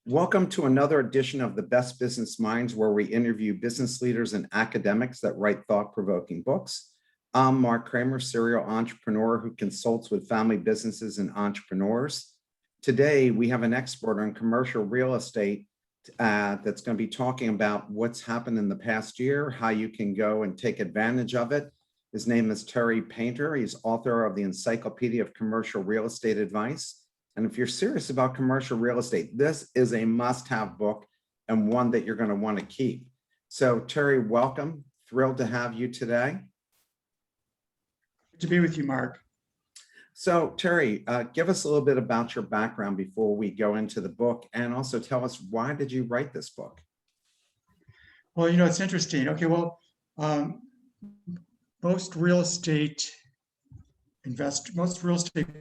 Welcome to another edition of the Best Business Minds, where we interview business leaders and academics that write thought-provoking books. I'm Mark Kramer, serial entrepreneur who consults with family businesses and entrepreneurs. Today, we have an expert on commercial real estate that's going to be talking about what's happened in the past year, how you can go and take advantage of it. His name is Terry Painter. He's author of the Encyclopedia of Commercial Real Estate Advice. And if you're serious about commercial real estate, this is a must-have book and one that you're going to want to keep. So Terry, welcome. Thrilled to have you today. Good to be with you, Mark. So Terry, give us a little bit about your background before we go into the book, and also tell us, why did you write this book? Well, it's interesting. Okay, well, most real estate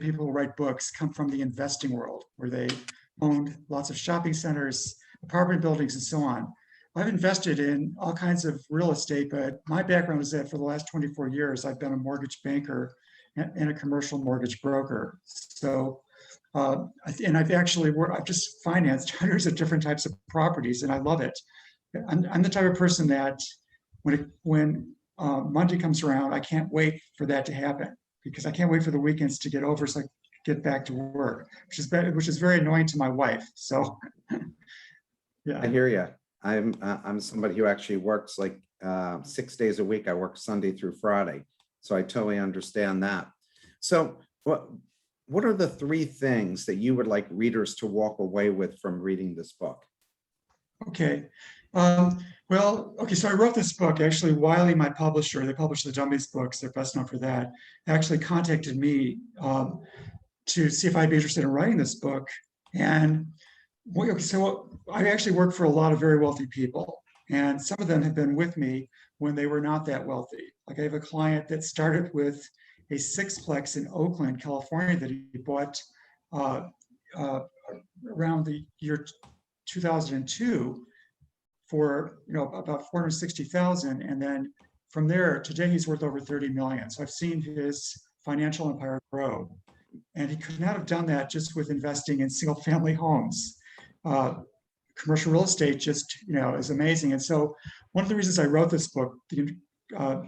people who write books come from the investing world, where they owned lots of shopping centers, apartment buildings, and so on. I've invested in all kinds of real estate, but my background is that for the last 24 years, I've been a mortgage banker and a commercial mortgage broker. So, and I've just financed hundreds of different types of properties, and I love it. I'm the type of person that when Monday comes around, I can't wait for that to happen, because I can't wait for the weekends to get over so I can get back to work, which is very annoying to my wife. So, yeah. I hear you. I'm somebody who actually works like 6 days a week. I work Sunday through Friday. So I totally understand that. So what are the three things that you would like readers to walk away with from reading this book? Okay. So I wrote this book. Actually, Wiley, my publisher, they publish the Dummies books, they're best known for that, actually contacted me to see if I'd be interested in writing this book. And so I actually work for a lot of very wealthy people, and some of them have been with me when they were not that wealthy. Like, I have a client that started with a sixplex in Oakland, California, that he bought around the year 2002 for about 460,000, and then from there, today he's worth over 30 million. So I've seen his financial empire grow, and he could not have done that just with investing in single-family homes. Commercial real estate just is amazing. And so one of the reasons I wrote this book, the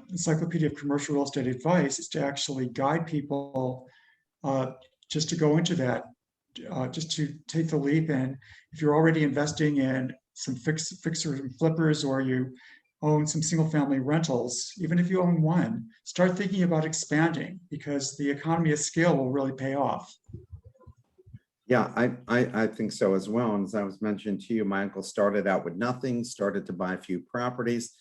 Encyclopedia of Commercial Real Estate Advice, is to actually guide people just to go into that, just to take the leap. And if you're already investing in some fixers and flippers, or you own some single family rentals, even if you own one, start thinking about expanding, because the economy of scale will really pay off. Yeah, I think so as well. And as I was mentioning to you, my uncle started out with nothing, started to buy a few properties.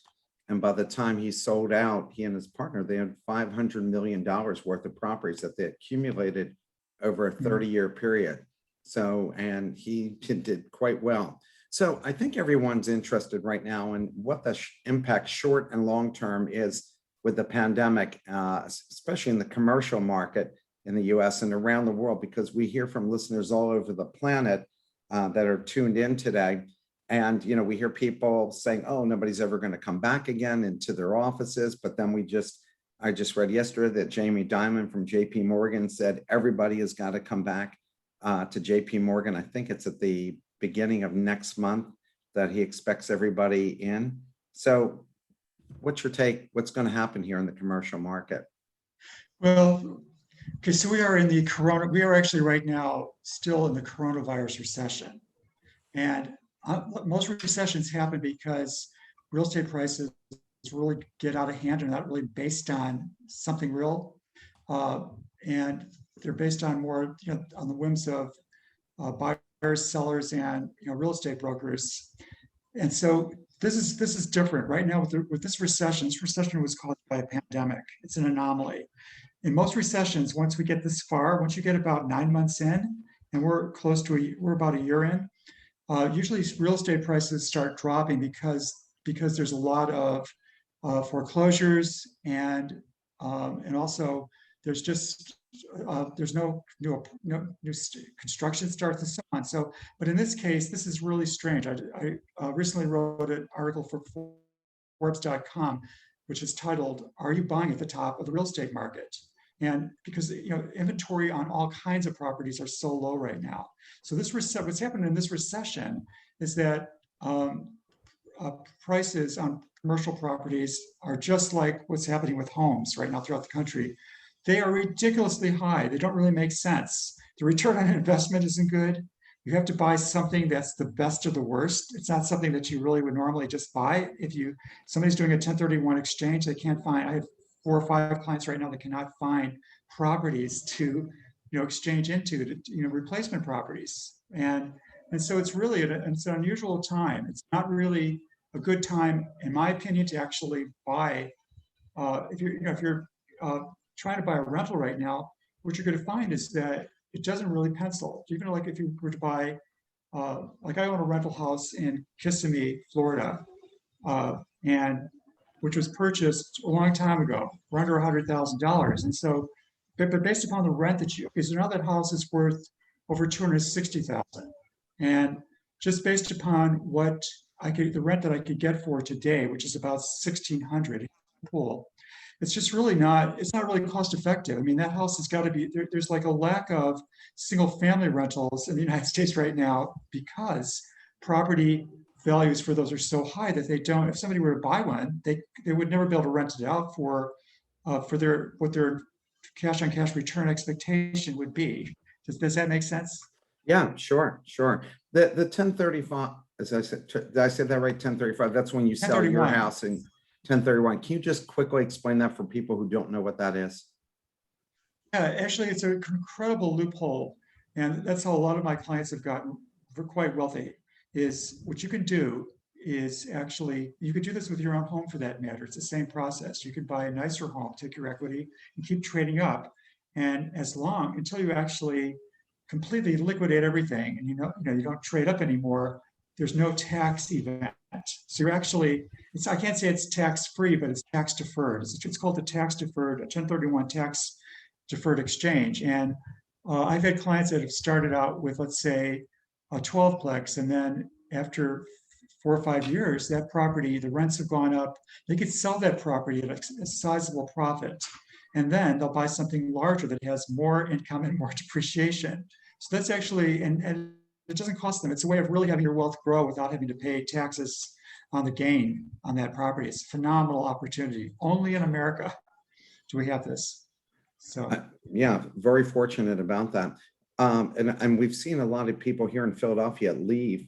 And by the time he sold out, he and his partner, they had $500 million worth of properties that they accumulated over a 30-year period. So, and he did quite well. So I think everyone's interested right now in what the impact short and long term is with the pandemic, especially in the commercial market in the US and around the world, because we hear from listeners all over the planet that are tuned in today. And, we hear people saying, oh, nobody's ever going to come back again into their offices. But then I just read yesterday that Jamie Dimon from JP Morgan said everybody has got to come back to JP Morgan. I think it's at the beginning of next month that he expects everybody in. So what's your take? What's going to happen here in the commercial market? Well, okay, so we are actually right now still in the coronavirus recession. And most recessions happen because real estate prices really get out of hand and not really based on something real. And they're based on more, on the whims of buyers, sellers, and real estate brokers. And so this is different right now with this recession. This recession was caused by a pandemic. It's an anomaly. In most recessions, once we get this far, once you get about 9 months in, and we're about a year in, usually real estate prices start dropping because there's a lot of foreclosures, and also there's no new construction starts and so on. So, but in this case, this is really strange. I recently wrote an article for Forbes.com, which is titled, "Are You Buying at the Top of the Real Estate Market?" And because, inventory on all kinds of properties are so low right now. So what's happened in this recession is that prices on commercial properties are just like what's happening with homes right now throughout the country. They are ridiculously high. They don't really make sense. The return on investment isn't good. You have to buy something that's the best of the worst. It's not something that you really would normally just buy. If somebody's doing a 1031 exchange, they can't find. I have 4 or 5 clients right now that cannot find properties to, exchange into, replacement properties. And so it's really it's an unusual time. It's not really a good time, in my opinion, to actually buy. If you're trying to buy a rental right now, what you're going to find is that it doesn't really pencil. Even like if you were to buy, like I own a rental house in Kissimmee, Florida, and which was purchased a long time ago for under $100,000. And so, but based upon the rent because now that house is worth over 260,000, and just based upon what the rent that I could get for today, which is about 1,600 pool, it's not really cost effective. I mean, that house has got to be there's like a lack of single family rentals in the United States right now because property values for those are so high that they don't, if somebody were to buy one, they would never be able to rent it out for what their cash on cash return expectation would be. Does that make sense? Yeah, sure, sure. The 1035, as I said, did I say that right? 1035, that's when you sell your 1031. house in 1031. Can you just quickly explain that for people who don't know what that is? Yeah, actually, it's an incredible loophole, and that's how a lot of my clients have gotten quite wealthy. Is what you can do is actually you could do this with your own home for that matter. It's the same process. You could buy a nicer home, take your equity, and keep trading up, and until you actually completely liquidate everything, and you don't trade up anymore. There's no tax event, so you're actually I can't say it's tax free, but it's tax deferred. It's called the tax deferred, a 1031 tax deferred exchange. And I've had clients that have started out with, let's say, a 12plex, and then after 4 or 5 years, that property, the rents have gone up. They could sell that property at a sizable profit, and then they'll buy something larger that has more income and more depreciation. So that's actually, and it doesn't cost them. It's a way of really having your wealth grow without having to pay taxes on the gain on that property. It's a phenomenal opportunity. Only in America do we have this. So Yeah, very fortunate about that. And we've seen a lot of people here in Philadelphia leave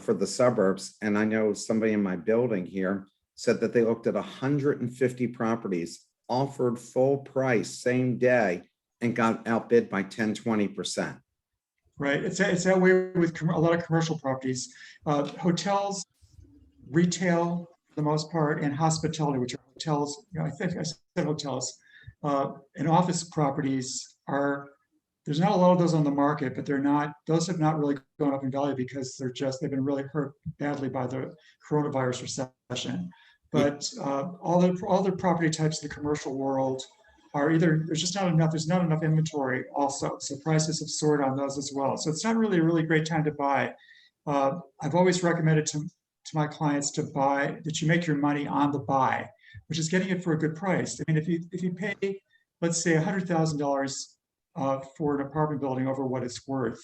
for the suburbs. And I know somebody in my building here said that they looked at 150 properties, offered full price same day, and got outbid by 10-20%. right, it's that way with a lot of commercial properties, hotels, retail for the most part, and hospitality, which are hotels. I think I said hotels, and office properties are. There's not a lot of those on the market, but those have not really gone up in value because they've been really hurt badly by the coronavirus recession. But all the property types in the commercial world are either, there's not enough inventory also. So prices have soared on those as well. So it's not really a really great time to buy. I've always recommended to my clients to buy, that you make your money on the buy, which is getting it for a good price. I mean, if you pay, let's say $100,000 for an apartment building over what it's worth,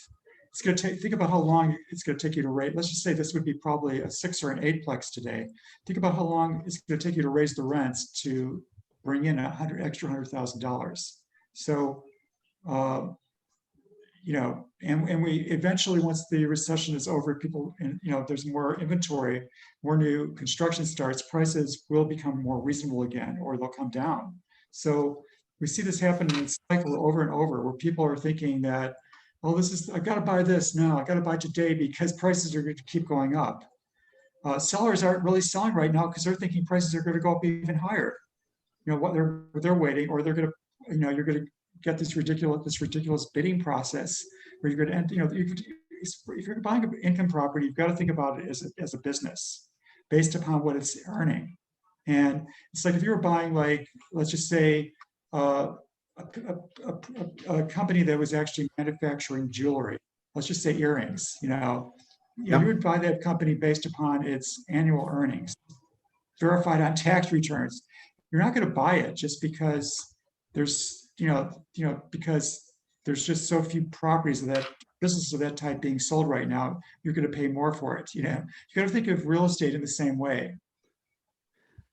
it's going to take, think about how long it's going to take you to rate. Let's just say this would be probably a 6 or an 8plex today. Think about how long it's going to take you to raise the rents to bring in extra $100,000. So, and we eventually, once the recession is over, people, and there's more inventory, more new construction starts, prices will become more reasonable again, or they'll come down. So we see this happen in this cycle over and over, where people are thinking that, oh, I've got to buy this now, I got to buy today because prices are going to keep going up. Sellers aren't really selling right now because they're thinking prices are going to go up even higher. What they're waiting, or they're going to, you're going to get this ridiculous bidding process where you're going to end, if you're buying an income property, you've got to think about it as a business based upon what it's earning. And it's like if you were buying, like, let's just say, a company that was actually manufacturing jewelry, let's just say earrings, you would buy that company based upon its annual earnings, verified on tax returns. You're not going to buy it just because there's because there's just so few properties of that businesses of that type being sold right now, you're going to pay more for it. You got to think of real estate in the same way.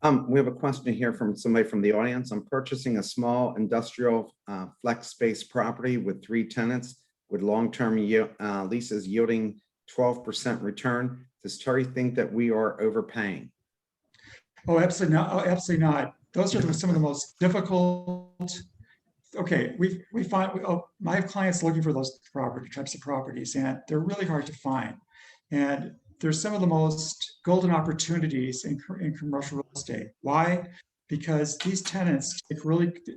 We have a question here from somebody from the audience. I'm purchasing a small industrial flex space property with 3 tenants with long-term leases yielding 12% return. Does Terry think that we are overpaying? Oh, absolutely not. Oh, absolutely not. Those are some of the most difficult. Okay, we find my clients looking for those types of properties, and they're really hard to find. And there's some of the most golden opportunities in commercial real estate. Why? Because these tenants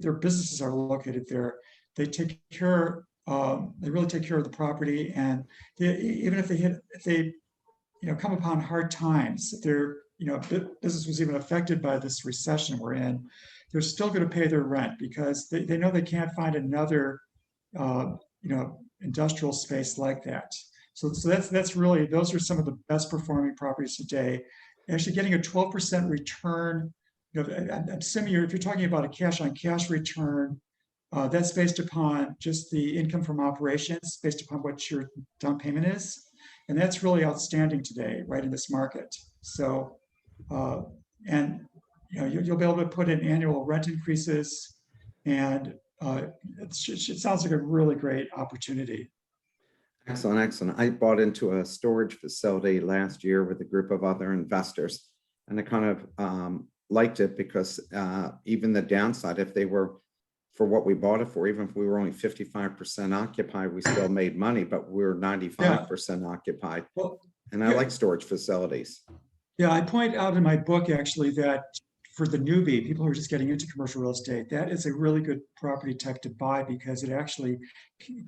their businesses are located there. They take care. They really take care of the property, and even if they come upon hard times, if their business was even affected by this recession we're in, they're still going to pay their rent because they know they can't find another industrial space like that. So that's really, those are some of the best performing properties today. Actually getting a 12% return, I'm assuming if you're talking about a cash on cash return, that's based upon just the income from operations, based upon what your down payment is. And that's really outstanding today, right, in this market. So, and you'll be able to put in annual rent increases, and it sounds like a really great opportunity. Excellent, excellent. I bought into a storage facility last year with a group of other investors, and I kind of liked it because even the downside, if they were for what we bought it for, even if we were only 55% occupied, we still made money, but we were 95% occupied. Well, and I like storage facilities. Yeah, I point out in my book actually that for the newbie, people who are just getting into commercial real estate, that is a really good property type to buy because it actually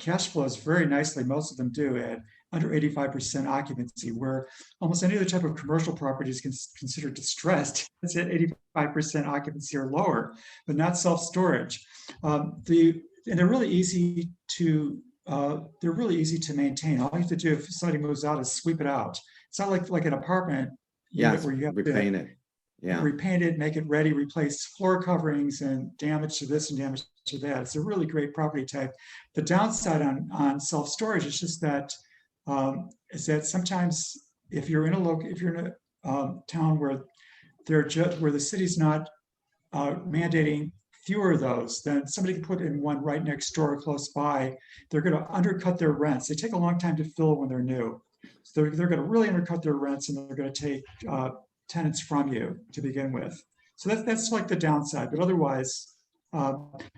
cash flows very nicely. Most of them do at under 85% occupancy, where almost any other type of commercial property is considered distressed. It's at 85% occupancy or lower, but not self-storage. And they're really easy to maintain. All you have to do if somebody moves out is sweep it out. It's not like an apartment Yes, where you have repaint it. Yeah. repaint it, make it ready, replace floor coverings and damage to this and damage to that. It's a really great property type. The downside on self-storage is just that sometimes if you're in a town where where the city's not mandating fewer of those, then somebody can put in one right next door or close by. They're going to undercut their rents. They take a long time to fill when they're new. So they're going to really undercut their rents, and they're going to take tenants from you to begin with. So that's like the downside. But otherwise,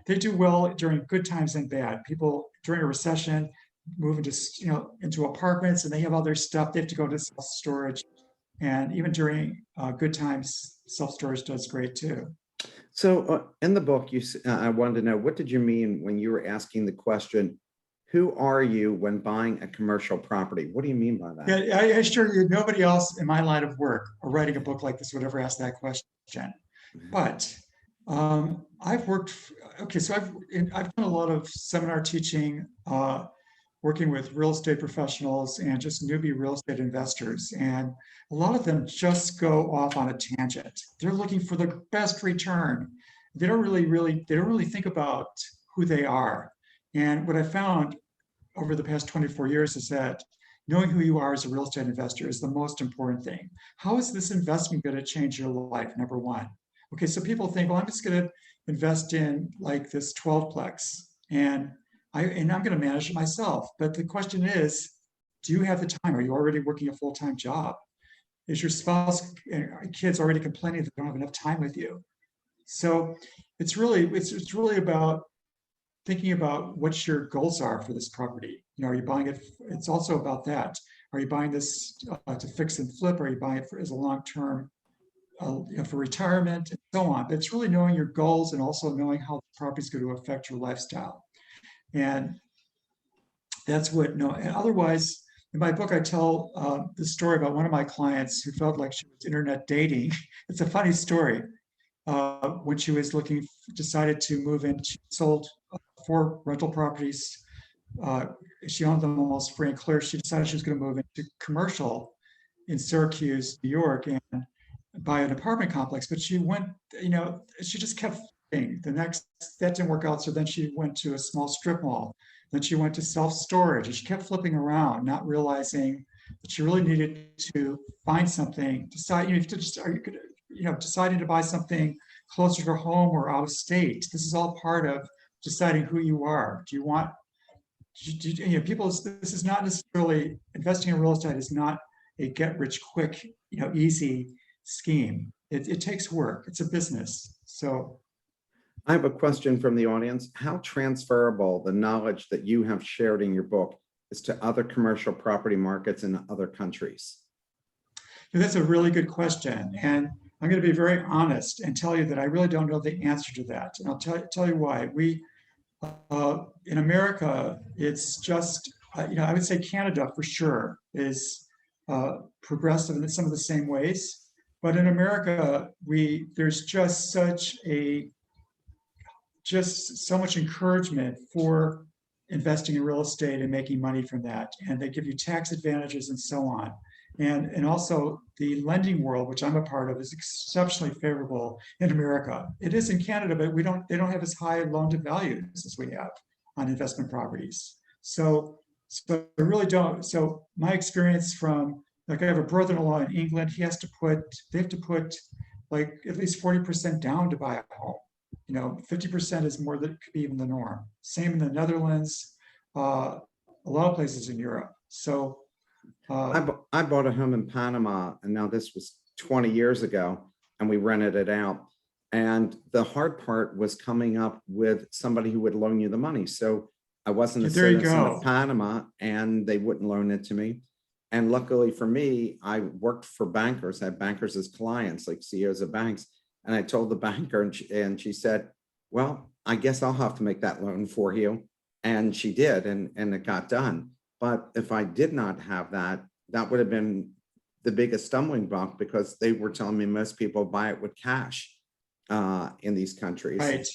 they do well during good times and bad. People during a recession move into apartments, and they have all their stuff. They have to go to self-storage. And even during good times, self-storage does great too. So in the book, I wanted to know, what did you mean when you were asking the question, who are you when buying a commercial property? What do you mean by that? Yeah, I assure you, nobody else in my line of work or writing a book like this would ever ask that question. But I've worked, okay, so I've done a lot of seminar teaching, working with real estate professionals and just newbie real estate investors. And a lot of them just go off on a tangent. They're looking for the best return. They don't really think about who they are. And what I found over the past 24 years is that knowing who you are as a real estate investor is the most important thing. How is this investment going to change your life? Number one. Okay, so people think, well, I'm just going to invest in like this 12-plex and I'm going to manage it myself. But the question is, do you have the time? Are you already working a full-time job? Is your spouse and kids already complaining that they don't have enough time with you? So it's really about thinking about what your goals are for this property. Are you buying it? It's also about that. Are you buying this to fix and flip? Are you buying it as a long-term for retirement and so on? But it's really knowing your goals and also knowing how the property is going to affect your lifestyle. And that's what, and otherwise, in my book, I tell the story about one of my clients who felt like she was internet dating. It's a funny story. When she was decided to move in, she sold 4 rental properties. She owned them almost free and clear. She decided she was going to move into commercial in Syracuse, New York, and buy an apartment complex. But she went, she just kept thing. That didn't work out. So then she went to a small strip mall. Then she went to self-storage, and she kept flipping around, not realizing that she really needed to find something, decide, are you gonna, deciding to buy something closer to home or out of state. This is all part of deciding who you are. Do you want, people, this is not necessarily, investing in real estate is not a get rich quick, easy scheme. It takes work. It's a business. So I have a question from the audience. How transferable the knowledge that you have shared in your book is to other commercial property markets in other countries? that's a really good question. And I'm going to be very honest and tell you that I really don't know the answer to that. And I'll tell you why. In America, it's just, I would say Canada for sure is progressive in some of the same ways. But in America, there's just so much encouragement for investing in real estate and making money from that. And they give you tax advantages and so on. And also the lending world, which I'm a part of, is exceptionally favorable in America. It is in Canada, but they don't have as high loan to values as we have on investment properties. So I really don't. So my experience from, like, I have a brother-in-law in England, they have to put like at least 40% down to buy a home. 50% is more than could be even the norm. Same in the Netherlands, a lot of places in Europe. So I bought a home in Panama, and now this was 20 years ago, and we rented it out. And the hard part was coming up with somebody who would loan you the money. So I wasn't a citizen of Panama, and they wouldn't loan it to me. And luckily for me, I worked for bankers, I had bankers as clients, like CEOs of banks. And I told the banker, and she said, well, I guess I'll have to make that loan for you. And she did, and it got done. But if I did not have that, that would have been the biggest stumbling block, because they were telling me most people buy it with cash in these countries. Right.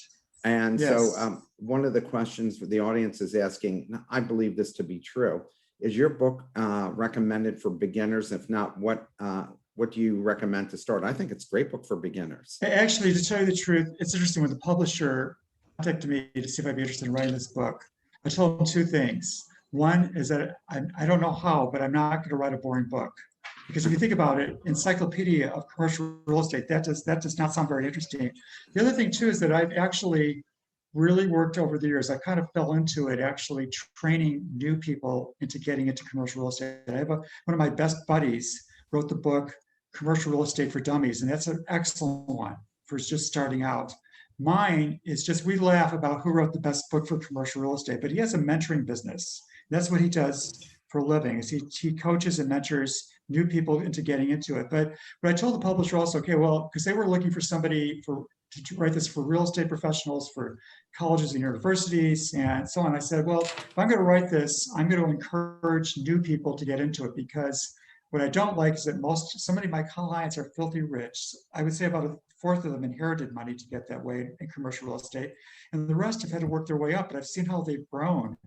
And yes. So one of the questions the audience is asking, I believe this to be true, is your book recommended for beginners? If not, what do you recommend to start? I think it's a great book for beginners. Actually, to tell you the truth, it's interesting when the publisher contacted me to see if I'd be interested in writing this book. I told them two things. One is that I don't know how, but I'm not going to write a boring book. Because if you think about it, Encyclopedia of Commercial Real Estate, that does not sound very interesting. The other thing too is that I've actually really worked over the years. I kind of fell into it, actually training new people into getting into commercial real estate. I have one of my best buddies wrote the book Commercial Real Estate for Dummies, and that's an excellent one for just starting out. Mine is just, we laugh about who wrote the best book for commercial real estate, but he has a mentoring business. That's what he does for a living, is he coaches and mentors new people into getting into it. But I told the publisher also, okay, well, because they were looking for somebody to write this for real estate professionals, for colleges and universities and so on. I said, well, if I'm going to write this, I'm going to encourage new people to get into it, because what I don't like is that so many of my clients are filthy rich. I would say about a fourth of them inherited money to get that way in commercial real estate. And the rest have had to work their way up, but I've seen how they've grown.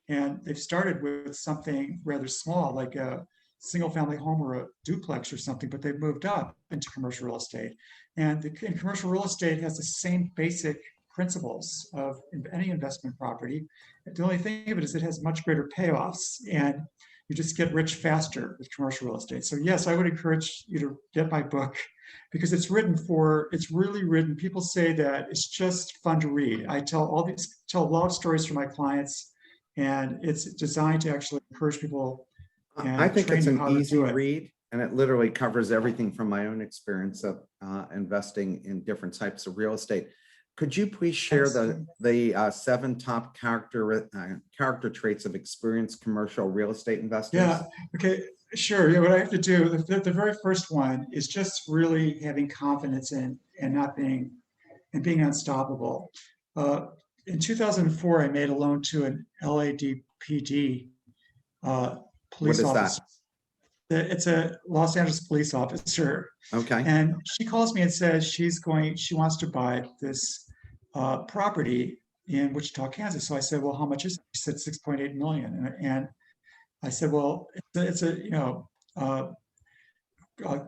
And they've started with something rather small, like a single family home or a duplex or something, but they've moved up into commercial real estate. And commercial real estate has the same basic principles of any investment property. The only thing of it is it has much greater payoffs, and you just get rich faster with commercial real estate. So yes, I would encourage you to get my book, because it's really written. People say that it's just fun to read. I tell a lot of stories for my clients, and it's designed to actually encourage people. I think it's an easy read, and it literally covers everything from my own experience of investing in different types of real estate. Could you please share the 7 top character traits of experienced commercial real estate investors? Yeah, okay, sure. Yeah, what I have to do, the very first one is just really having confidence in and being unstoppable. In 2004, I made a loan to an LAPD police officer. It's a Los Angeles police officer. Okay. And she calls me and says she wants to buy this property in Wichita, Kansas. So I said, well, how much is it? She said 6.8 million. And I said, well, it's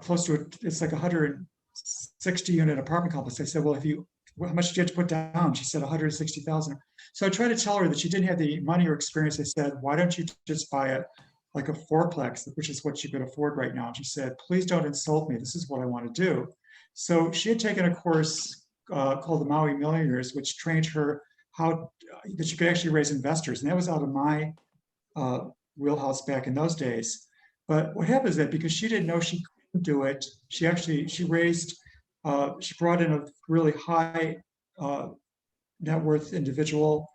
close to it's like 160 unit apartment complex. I said, well, if you how much did you have to put down? She said 160,000. So I tried to tell her that she didn't have the money or experience. I said, why don't you just buy it like a fourplex, which is what you could afford right now? And she said, please don't insult me. This is what I want to do. So she had taken a course called the Maui Millionaires, which trained her how that you could actually raise investors. And that was out of my wheelhouse back in those days. But what happened is that because she didn't know she couldn't do it, she raised, she brought in a really high net worth individual.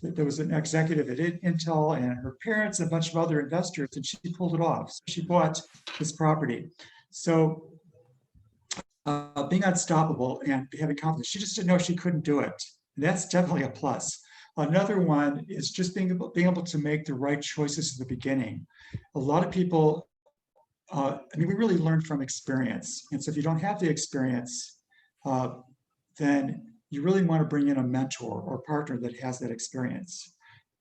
There was an executive at Intel and her parents and a bunch of other investors, and she pulled it off. So she bought this property. So being unstoppable and having confidence, she just didn't know she couldn't do it. And that's definitely a plus. Another one is just being able to make the right choices at the beginning. A lot of people, I mean, we really learn from experience. And so if you don't have the experience, then you really want to bring in a mentor or partner that has that experience,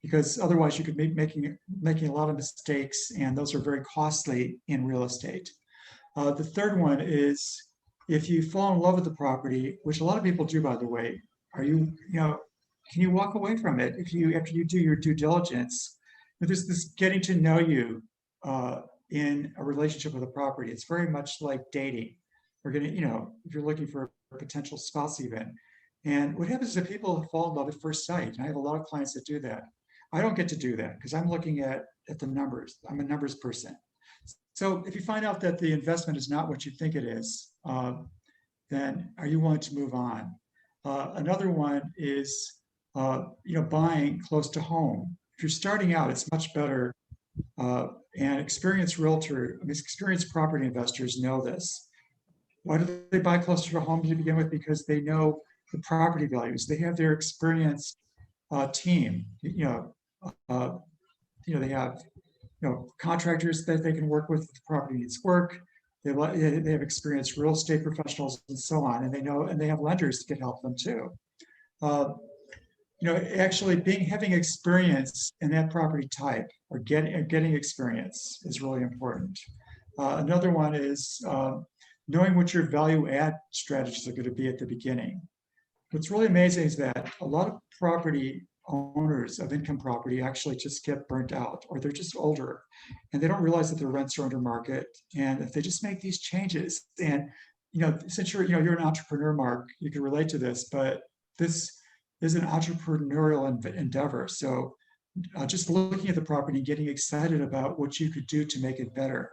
because otherwise you could be making a lot of mistakes, and those are very costly in real estate. The third one is if you fall in love with the property, which a lot of people do, by the way, can you walk away from it after you do your due diligence? But there's this getting to know you in a relationship with a property. It's very much like dating. We're gonna, if you're looking for a potential spouse even. And what happens is that people fall in love at first sight. And I have a lot of clients that do that. I don't get to do that because I'm looking at the numbers. I'm a numbers person. So if you find out that the investment is not what you think it is, then are you willing to move on? Another one is, buying close to home. If you're starting out, it's much better. And experienced experienced property investors know this. Why do they buy closer to home to begin with? Because they know the property values. They have their experienced team. They have contractors that they can work with if the property needs work. They have experienced real estate professionals and so on, and they have lenders that can help them too. Actually having experience in that property type or getting experience is really important. Another one is knowing what your value add strategies are going to be at the beginning. What's really amazing is that a lot of property owners of income property actually just get burnt out, or they're just older and they don't realize that their rents are under market. And if they just make these changes, and since you're an entrepreneur, Mark, you can relate to this, but this is an entrepreneurial endeavor. So just looking at the property and getting excited about what you could do to make it better.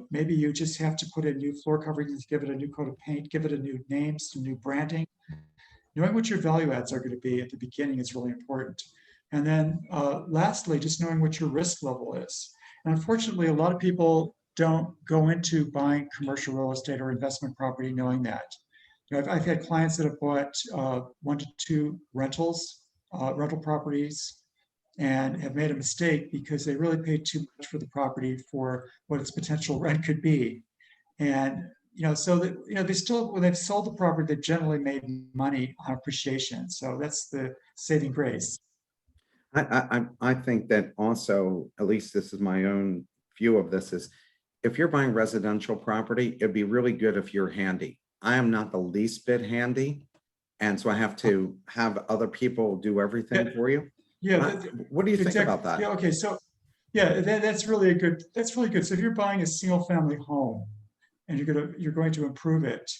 Maybe you just have to put in new floor coverings, give it a new coat of paint, give it a new name, some new branding. Knowing what your value adds are going to be at the beginning is really important. And then lastly, just knowing what your risk level is. And unfortunately, a lot of people don't go into buying commercial real estate or investment property knowing that. I've had clients that have bought 1 to 2 rental properties and have made a mistake because they really paid too much for the property for what its potential rent could be. And so that they still, when they've sold the property, they've generally made money on appreciation. So that's the saving grace. I think that also, at least this is my own view of this, is if you're buying residential property, it'd be really good if you're handy. I am not the least bit handy, and so I have to have other people do everything for you. Yeah. What do you think about that? Yeah. Okay. So yeah, that's really good. So if you're buying a single family home and you're going to improve it,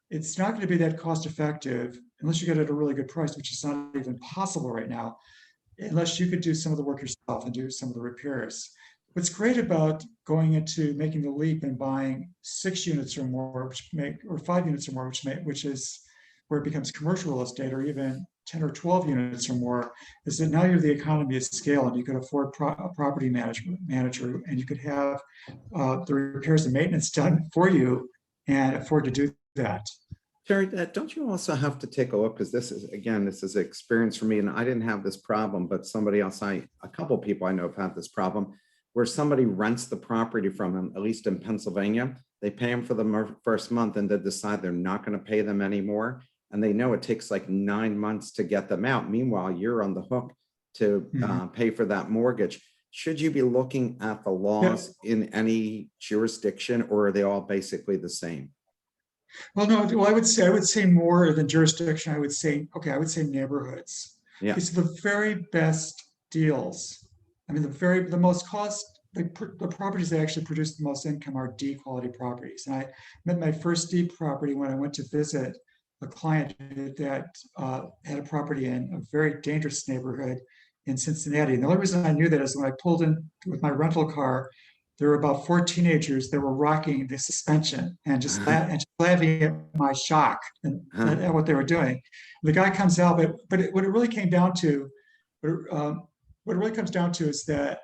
it's not going to be that cost effective unless you get it at a really good price, which is not even possible right now, unless you could do some of the work yourself and do some of the repairs. What's great about going into making the leap and buying 6 units or more, or 5 units or more, which is where it becomes commercial real estate, or even 10 or 12 units or more, is that now you're the economy of scale and you could afford a property manager, and you could have the repairs and maintenance done for you and afford to do that. Jerry, don't you also have to take a look, because this is experience for me, and I didn't have this problem, but somebody else, a couple of people I know have had this problem, where somebody rents the property from them, at least in Pennsylvania. They pay them for the first month and they decide they're not going to pay them anymore. And they know it takes like 9 months to get them out. Meanwhile, you're on the hook to pay for that mortgage. Should you be looking at the laws in any jurisdiction, or are they all basically the same? Well, no, well, I would say more than jurisdiction. I would say, okay, I would say neighborhoods. Yeah. Okay, so the very best deals, I mean, the most cost, the properties that actually produce the most income are D quality properties. And I met my first D property when I went to visit a client that had a property in a very dangerous neighborhood in Cincinnati. And the only reason I knew that is when I pulled in with my rental car, there were about four teenagers that were rocking the suspension and just laughing at my shock and at what they were doing. The guy comes out, what it really came down to, what it really comes down to is that,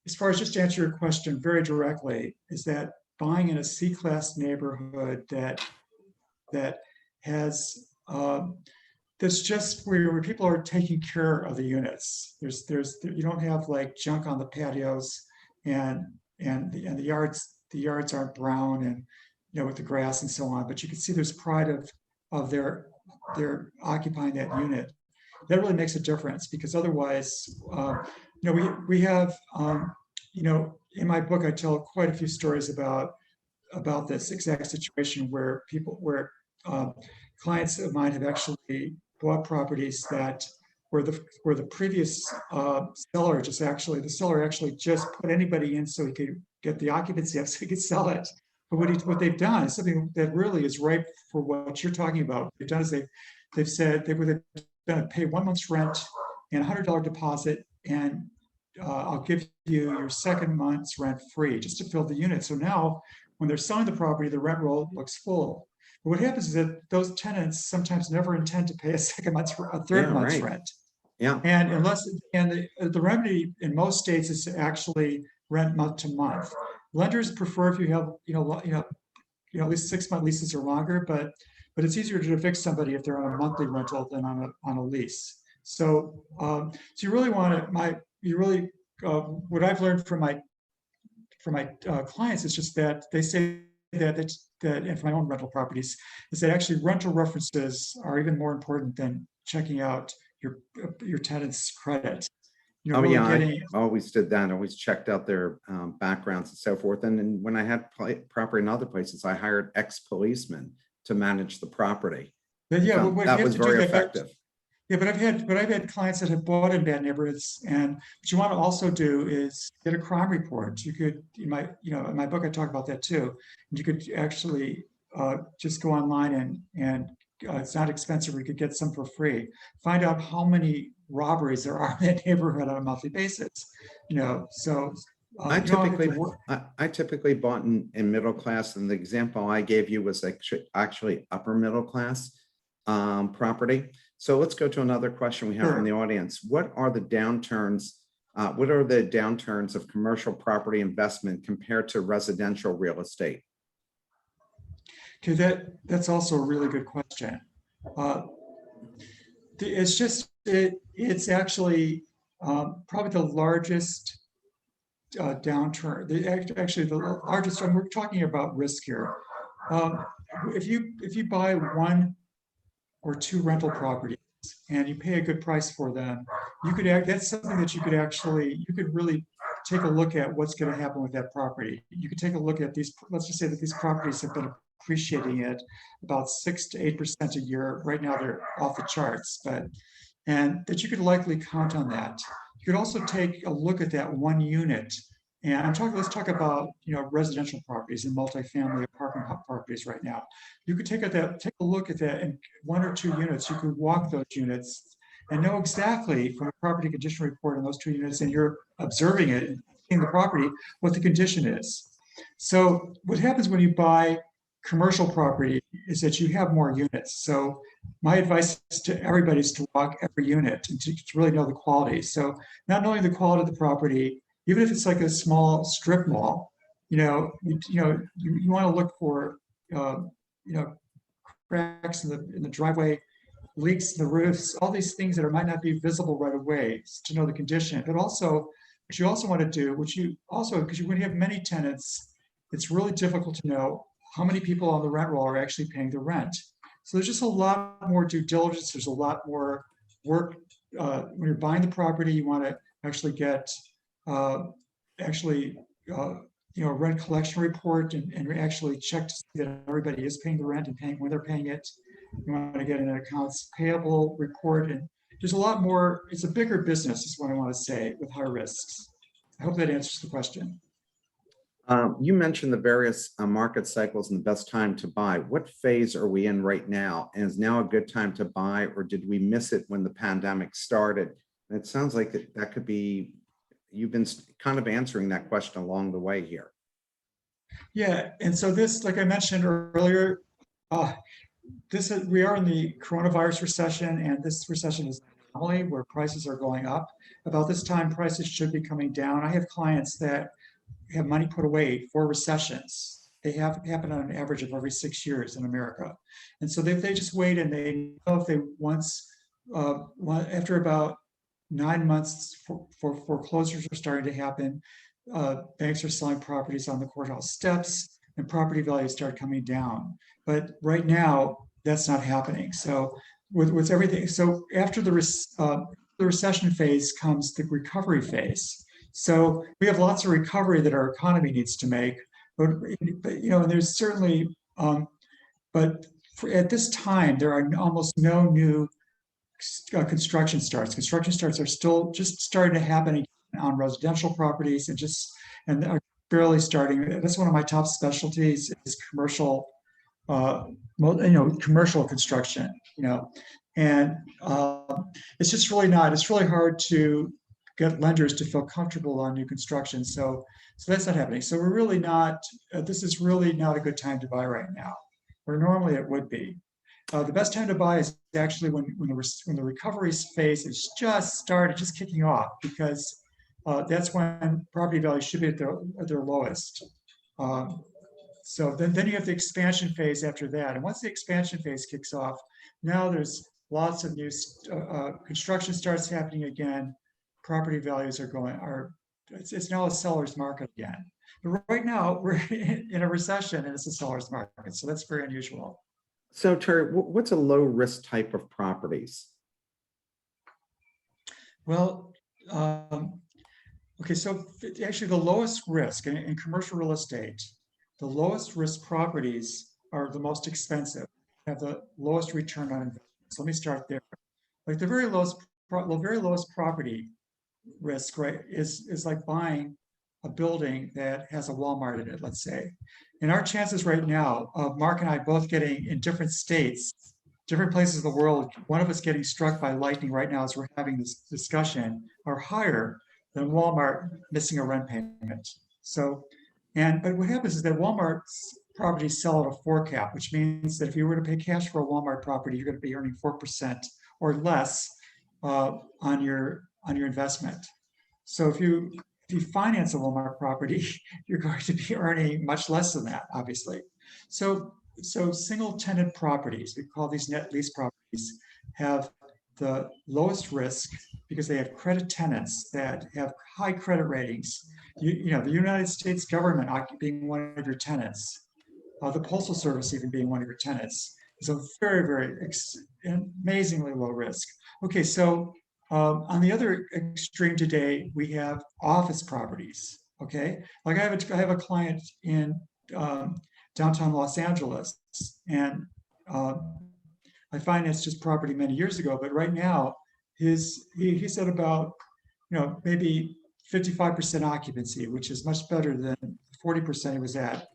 as far as just to answer your question very directly, is that buying in a C-class neighborhood that has that's just where people are taking care of the units. You don't have like junk on the patios and the yards aren't brown and with the grass and so on. But you can see there's pride of their occupying that unit. That really makes a difference because otherwise, we have in my book I tell quite a few stories about this exact situation where clients of mine have actually bought properties that where the previous the seller actually just put anybody in so he could get the occupancy up so he could sell it. But what they've done is something that really is ripe for what you're talking about. What they've done is they've said they were going to pay 1 month's rent and $100 deposit, and I'll give you your second month's rent free just to fill the unit. So now when they're selling the property, the rent roll looks full. But what happens is that those tenants sometimes never intend to pay a third month's Right. rent. Yeah. And the remedy in most states is to actually rent month to month. Lenders prefer if you have at least 6-month leases or longer, but it's easier to evict somebody if they're on a monthly rental than on a lease. So you really want what I've learned from my clients is just that they say that and for my own rental properties is that actually rental references are even more important than checking out your tenant's credit. Oh, Really yeah, getting I always did that. Always checked out their backgrounds and so forth. And then when I had property in other places, I hired ex-policemen to manage the property. but yeah, Found what that you have was to do very that. effective. Yeah, but I've had clients that have bought in bad neighborhoods, and what you want to also do is get a crime report. You could, in my book, I talk about that too. You could actually just go online and it's not expensive. You could get some for free. Find out how many robberies there are in that neighborhood on a monthly basis. So I you don't have to typically, work. I typically bought in middle class, and the example I gave you was actually upper middle class property. So let's go to another question we have from the audience. What are the downturns? What are the downturns of commercial property investment compared to residential real estate? Okay, that's also a really good question. It's actually probably the largest downturn. Actually, the largest. And we're talking about risk here. If you buy 1 or 2 rental properties and you pay a good price for them, that's something that you could really take a look at what's going to happen with that property. You could take a look at these. Let's just say that these properties have been appreciating at about 6 to 8% a year. Right now, they're off the charts, and that you could likely count on that. You could also take a look at that one unit. And let's talk about residential properties and multifamily apartment properties right now. You could take a look at that, and 1 or 2 units. You could walk those units and know exactly from a property condition report on those 2 units, and you're observing it and seeing the property, what the condition is. So what happens when you buy commercial property is that you have more units. So my advice to everybody is to walk every unit and to really know the quality. So not knowing the quality of the property, even if it's like a small strip mall, you want to look for cracks in the driveway, leaks in the roofs, all these things that might not be visible right away to know the condition. But also, what you also want to do, because when you have many tenants, it's really difficult to know how many people on the rent roll are actually paying the rent. So there's just a lot more due diligence. There's a lot more work. When you're buying the property, you want to actually get rent collection report and actually check to see that everybody is paying the rent and paying when they're paying it. You want to get an accounts payable report, and there's a lot more. It's a bigger business, is what I want to say, with high risks. I hope that answers the question. You mentioned the various market cycles and the best time to buy. What phase are we in right now? And is now a good time to buy, or did we miss it when the pandemic started? And it sounds like that could be, you've been kind of answering that question along the way here. Yeah, and so this, like I mentioned earlier, uh, we are in the coronavirus recession, and this recession is an anomaly where prices are going up. About this time, prices should be coming down. I have clients that have money put away for recessions. They have happen on an average of every 6 years in America. And so they just wait, and they know if they after about 9 months for foreclosures are starting to happen, banks are selling properties on the courthouse steps, and property values start coming down. But right now, that's not happening. So with everything, so after the recession phase comes the recovery phase. So we have lots of recovery that our economy needs to make, but and there's certainly, but at this time there are almost no new construction starts. Construction starts are still just starting to happen on residential properties, and are barely starting. That's one of my top specialties is commercial, commercial construction. And it's just really not. It's really hard to get lenders to feel comfortable on new construction. So that's not happening. So we're really not. This is really not a good time to buy right now, where normally it would be. The best time to buy is actually when the recovery phase is just kicking off, because that's when property values should be at their lowest. So then you have the expansion phase after that, and once the expansion phase kicks off, now there's lots of new construction starts happening again. Property values it's now a seller's market again. But right now we're in a recession and it's a seller's market, so that's very unusual. So Terry, what's a low risk type of properties? Well, okay, so actually the lowest risk in commercial real estate, the lowest risk properties are the most expensive, have the lowest return on investment. So let me start there. Like the very lowest property risk, right, is like buying a building that has a Walmart in it, let's say. And our chances right now of Mark and I both getting in different states, different places of the world, one of us getting struck by lightning right now as we're having this discussion, are higher than Walmart missing a rent payment. So, but what happens is that Walmart's properties sell at a 4 cap, which means that if you were to pay cash for a Walmart property, you're going to be earning 4% or less on your investment. So if you finance a Walmart property, you're going to be earning much less than that, obviously. So single tenant properties, we call these net lease properties, have the lowest risk because they have credit tenants that have high credit ratings. The United States government being one of your tenants, the Postal Service even being one of your tenants, is a very, very amazingly low risk. Okay, so on the other extreme today, we have office properties. Okay, like I have a client in downtown Los Angeles, and I financed his property many years ago, but right now he's at about maybe 55% occupancy, which is much better than 40% he was at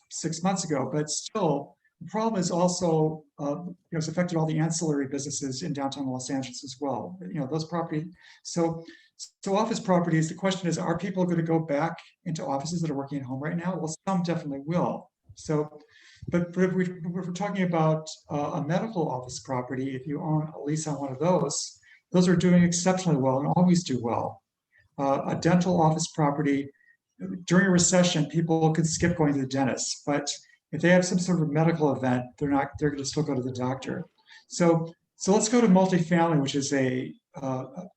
6 months ago. But still, the problem is also it's affected all the ancillary businesses in downtown Los Angeles as well. Those properties. So office properties. The question is, are people going to go back into offices that are working at home right now? Well, some definitely will. So, but if we're talking about a medical office property, if you own a lease on one of those are doing exceptionally well and always do well. A dental office property, during a recession, people can skip going to the dentist, but if they have some sort of medical event, they're going to still go to the doctor. So let's go to multifamily, which is a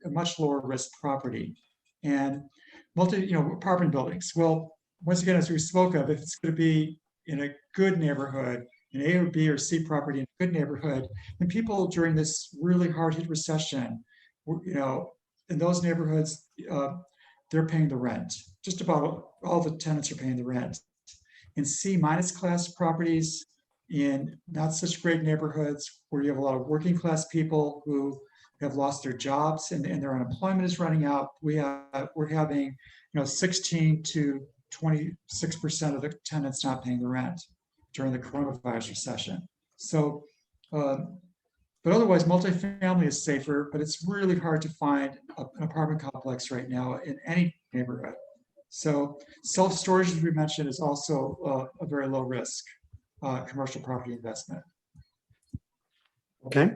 much lower risk property, and apartment buildings. Well, once again, as we spoke of, if it's going to be in a good neighborhood, an A or B or C property in a good neighborhood, and people during this really hard hit recession, in those neighborhoods, they're paying the rent. just about all the tenants are paying the rent. In C minus class properties, in not such great neighborhoods where you have a lot of working class people who have lost their jobs and their unemployment is running out, we're having 16 to 26% of the tenants not paying the rent during the coronavirus recession. So, but otherwise, multifamily is safer, but it's really hard to find an apartment complex right now in any neighborhood. So self-storage, as we mentioned, is also a very low risk commercial property investment. Okay.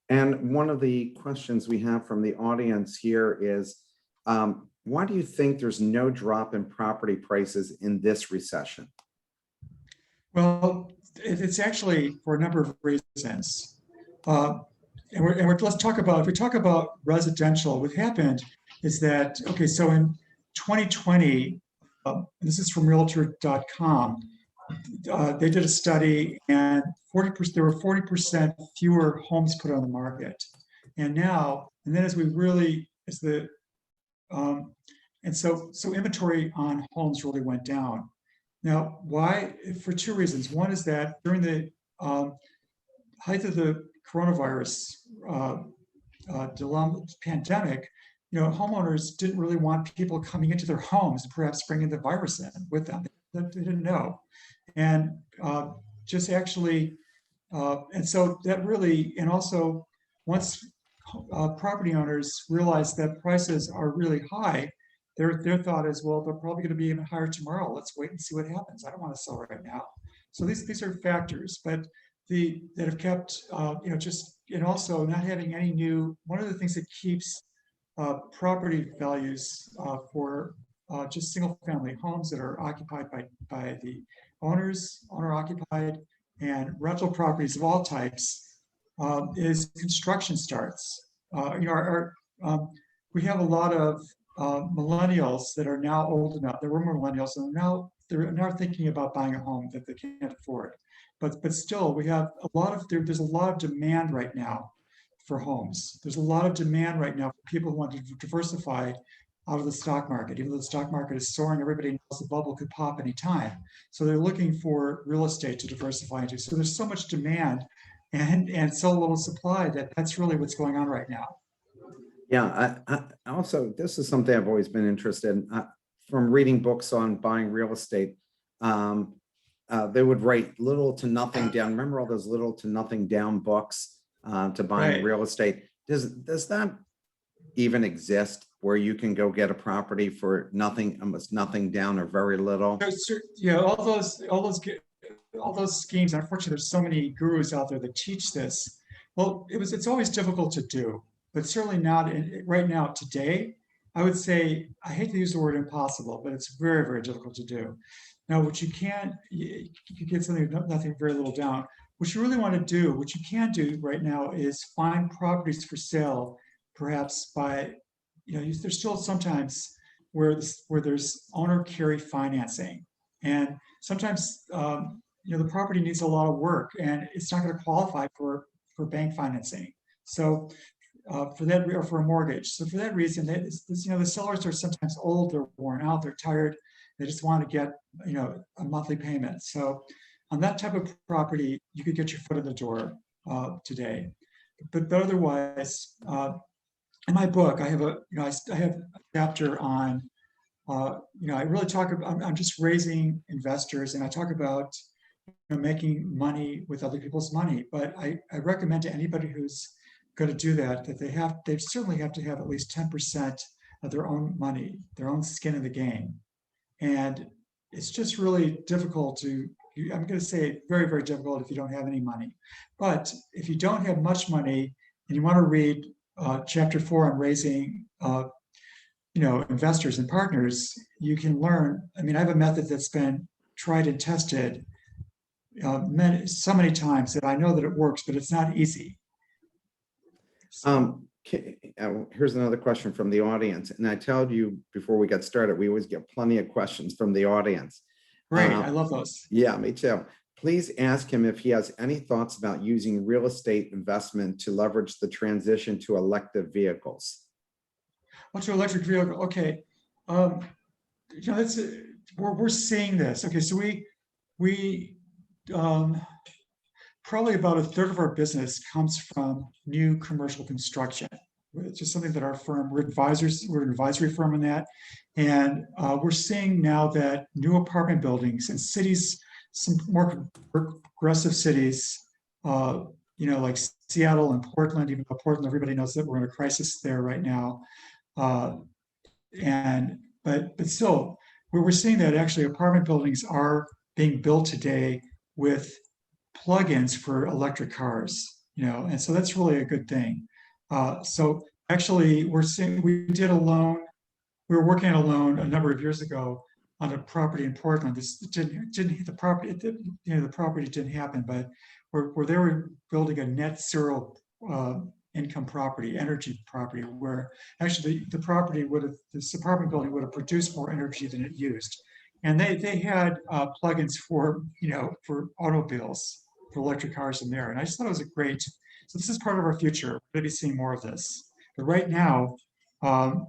And one of the questions we have from the audience here is, why do you think there's no drop in property prices in this recession? Well, it's actually for a number of reasons. Let's talk about, if we talk about residential, what happened is that, okay, so in 2020, this is from realtor.com, they did a study and 40%, there were 40% fewer homes put on the market. And then as we really, so inventory on homes really went down. Now, why? For two reasons. One is that during the height of the coronavirus pandemic, homeowners didn't really want people coming into their homes and perhaps bringing the virus in with them. They didn't know. And just actually, and so that really, and also once property owners realize that prices are really high, their thought is, well, they're probably going to be even higher tomorrow. Let's wait and see what happens. I don't want to sell right now. So these are factors, but that have kept, and also not having any new, one of the things that keeps property values for just single family homes that are occupied by the owners, owner occupied, and rental properties of all types is construction starts. We have a lot of millennials that are now old enough. There were millennials, and they're now thinking about buying a home that they can't afford. But still, we have there's a lot of demand right now for homes. There's a lot of demand right now for people who want to diversify out of the stock market. Even though the stock market is soaring, everybody knows the bubble could pop anytime. So they're looking for real estate to diversify into. So there's so much demand and so little supply that's really what's going on right now. Yeah, I also, this is something I've always been interested in. From reading books on buying real estate, they would write little to nothing down. Remember all those little to nothing down books to buying Right. real estate? Does that even exist where you can go get a property for nothing, almost nothing down or very little? Yeah, all those schemes. Unfortunately, there's so many gurus out there that teach this. Well, it's always difficult to do, but certainly not right now today. I would say, I hate to use the word impossible, but it's very, very difficult to do. Now, what you can get something, nothing, very little down. What you really want to do, what you can do right now is find properties for sale, perhaps by, there's still sometimes where there's owner carry financing. And sometimes, the property needs a lot of work and it's not going to qualify for bank financing. So for that, or for a mortgage. So for that reason, the sellers are sometimes old, they're worn out, they're tired. They just want to get, a monthly payment. So on that type of property, you could get your foot in the door today. But otherwise, in my book, I have a chapter on, I really talk about, I'm just raising investors, and I talk about, making money with other people's money. But I recommend to anybody who's going to do that they certainly have to have at least 10% of their own money, their own skin in the game. And it's just really difficult I'm going to say very, very difficult if you don't have any money. But if you don't have much money and you want to read chapter 4 on raising, investors and partners, you can learn. I mean, I have a method that's been tried and tested so many times that I know that it works, but it's not easy. Here's another question from the audience. And I told you before we got started, we always get plenty of questions from the audience. Great, I love those. Yeah, me too. Please ask him if he has any thoughts about using real estate investment to leverage the transition to electric vehicles. To electric vehicle, okay. that's, we're seeing this. Okay, so we, um, probably about a third of our business comes from new commercial construction. It's just something that our firm, we're advisors, we're an advisory firm in that. And we're seeing now that new apartment buildings in cities, some more progressive cities, uh, like Seattle and Portland, even though Portland, everybody knows that we're in a crisis there right now. Uh, and but still, we're seeing that actually apartment buildings are being built today with plugins for electric cars, and so that's really a good thing. So actually, we're seeing we did a loan. We were working on a loan a number of years ago on a property in Portland. This didn't hit the property. The property didn't happen, but where they were building a net zero income property, energy property, where actually the property would have, this apartment building would have produced more energy than it used. And they had plugins for, for automobiles, for electric cars in there. And I just thought it was a great, so this is part of our future. We're going to be seeing more of this. But right now, um,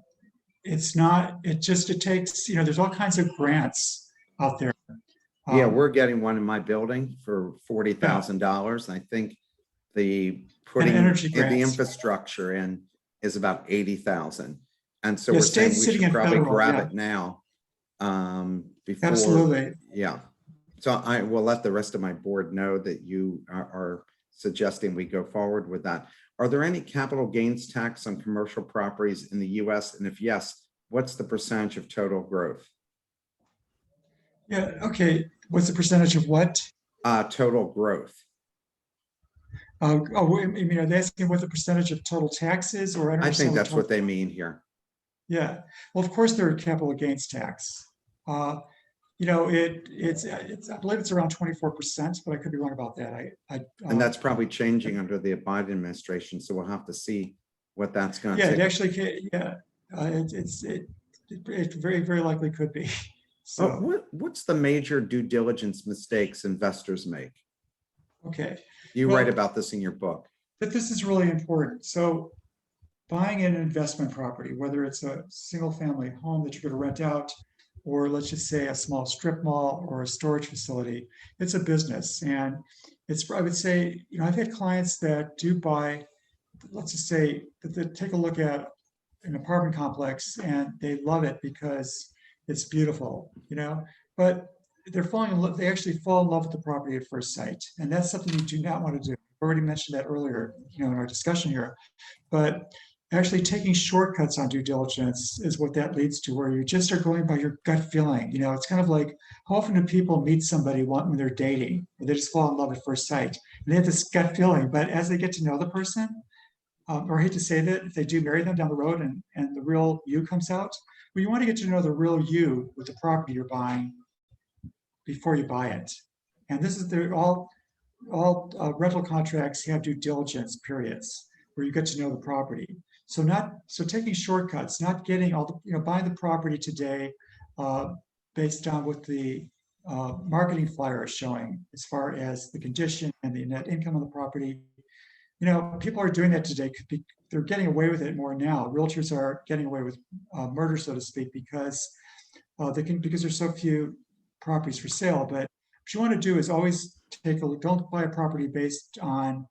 it's not, it takes, there's all kinds of grants out there. Yeah, Um, we're getting one in my building for yeah, $40,000. I think the and putting energy in the grants. infrastructure in is about 80,000. And so Yeah, we're saying states, we city, should and probably federal. grab Yeah, it now before, absolutely. yeah. So I will let the rest of my board know that you are suggesting we go forward with that. Are there any capital gains tax on commercial properties in the US? And if yes, what's the percentage of total growth? Yeah, okay. What's the percentage of what? Total growth. I mean, are they asking what the percentage of total tax is, or I don't I think understand what that's what total? they mean here. Yeah, well, of course, there are capital gains tax. Uh, I believe it's around 24%, but I could be wrong about that. And that's probably changing under the Biden administration. So we'll have to see what that's going to Yeah, it take. actually, yeah, it very, very likely could be. Oh, So, what's the major due diligence mistakes investors make? okay. You write Well, about this in your book. but this is really important. So buying an investment property, whether it's a single family home that you're going to rent out, or let's just say a small strip mall or a storage facility, it's a business. And I would say, I've had clients that do buy, let's just say that they take a look at an apartment complex and they love it because it's beautiful, but they actually fall in love with the property at first sight. And that's something you do not want to do. I already mentioned that earlier, in our discussion here. But actually taking shortcuts on due diligence is what that leads to, where you just are going by your gut feeling. It's kind of like, how often do people meet somebody when they're dating, or they just fall in love at first sight, and they have this gut feeling, but as they get to know the person, or I hate to say that, if they do marry them down the road and the real you comes out, well, you want to get to know the real you with the property you're buying before you buy it. And this is all rental contracts have due diligence periods where you get to know the property. So taking shortcuts, not getting all the, buying the property today based on what the marketing flyer is showing as far as the condition and the net income of the property. People are doing that today. They're getting away with it more now. Realtors are getting away with murder, so to speak, because because there's so few properties for sale. But what you want to do is always take a look. Don't buy a property based on,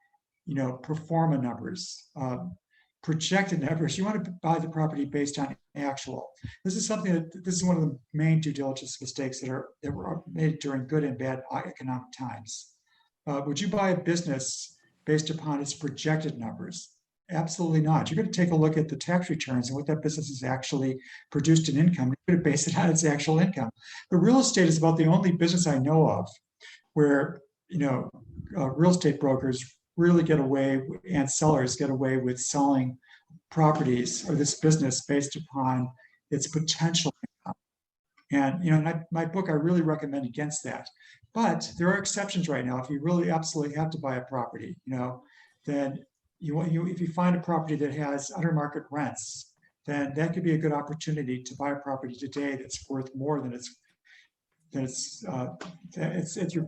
pro forma numbers, projected numbers. You want to buy the property based on actual. This is one of the main due diligence mistakes that were made during good and bad economic times. Would you buy a business based upon its projected numbers? Absolutely not. You're going to take a look at the tax returns and what that business has actually produced in income. You're going to base it on its actual income. But real estate is about the only business I know of where, real estate brokers really get away, and sellers get away with selling properties or this business based upon its potential income. And, in my book, I really recommend against that. But there are exceptions right now. If you really absolutely have to buy a property, then if you find a property that has under market rents, then that could be a good opportunity to buy a property today that's worth more than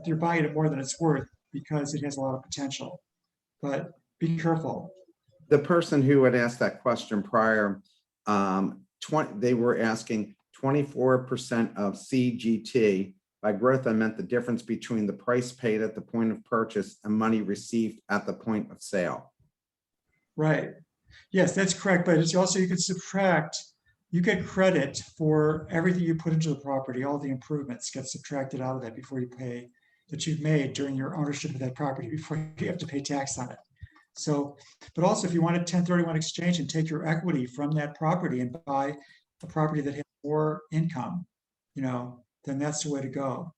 you're buying it more than it's worth because it has a lot of potential. But be careful. The person who had asked that question prior, they were asking 24% of CGT. By growth, I meant the difference between the price paid at the point of purchase and money received at the point of sale. Right. Yes, that's correct. But it's also, you could subtract, you get credit for everything you put into the property, all the improvements get subtracted out of that before you pay, that you've made during your ownership of that property before you have to pay tax on it. So, but also if you want a 1031 exchange and take your equity from that property and buy a property that has more income, then that's the way to go.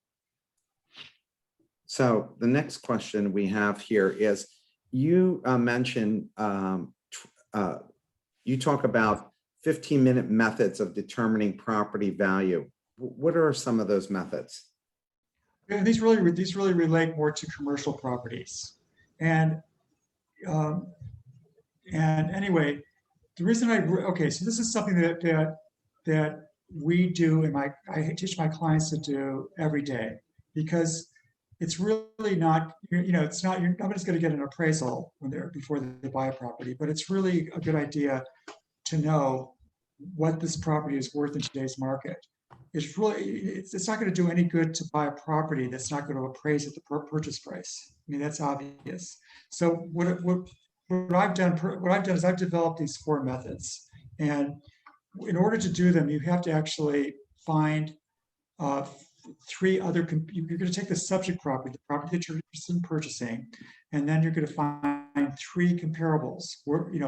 So the next question we have here is, you mentioned, you talk about 15-minute methods of determining property value. What are some of those methods? And these really relate more to commercial properties. And anyway, the reason so this is something that we do, and I teach my clients to do every day, because it's really not, it's not, nobody's going to get an appraisal before they buy a property, but it's really a good idea to know what this property is worth in today's market. It's not going to do any good to buy a property that's not going to appraise at the purchase price. I mean, that's obvious. So what I've done is I've developed these 4 methods, and in order to do them, you have to actually find 3 other. You're going to take the subject property, the property that you're interested in purchasing, and then you're going to find 3 comparables,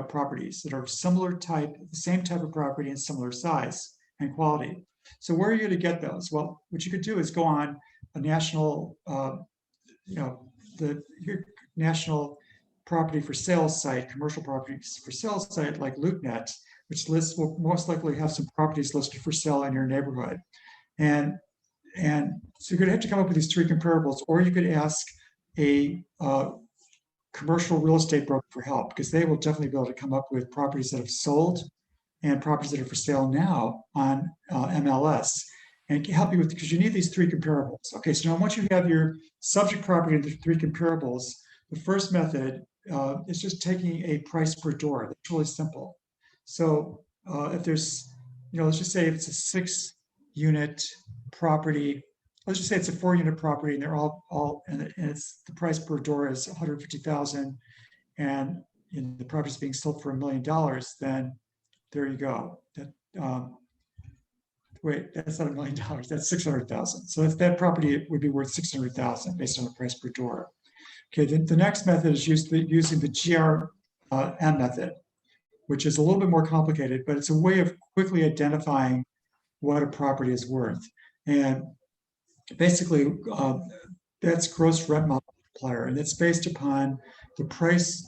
properties that are similar type, the same type of property and similar size and quality. So where are you going to get those? Well, what you could do is go on a national, the national property for sale site, commercial properties for sale site like LoopNet, which will most likely have some properties listed for sale in your neighborhood. And so you're going to have to come up with these 3 comparables, or you could ask a commercial real estate broker for help, because they will definitely be able to come up with properties that have sold and properties that are for sale now on MLS, and help you with, because you need these 3 comparables. Okay, so now once you have your subject property and the 3 comparables, the first method is just taking a price per door. That's really simple. So if there's, let's just say if it's a 6-unit property, let's just say it's a 4-unit property, and they're all and it's the price per door is $150,000, and the property is being sold for $1 million, then there you go. Wait, that's not $1 million. That's $600,000. So that property would be worth $600,000 based on the price per door. Okay, the next method is using the GRM method, which is a little bit more complicated, but it's a way of quickly identifying what a property is worth. And basically, that's gross rent multiplier, and it's based upon the price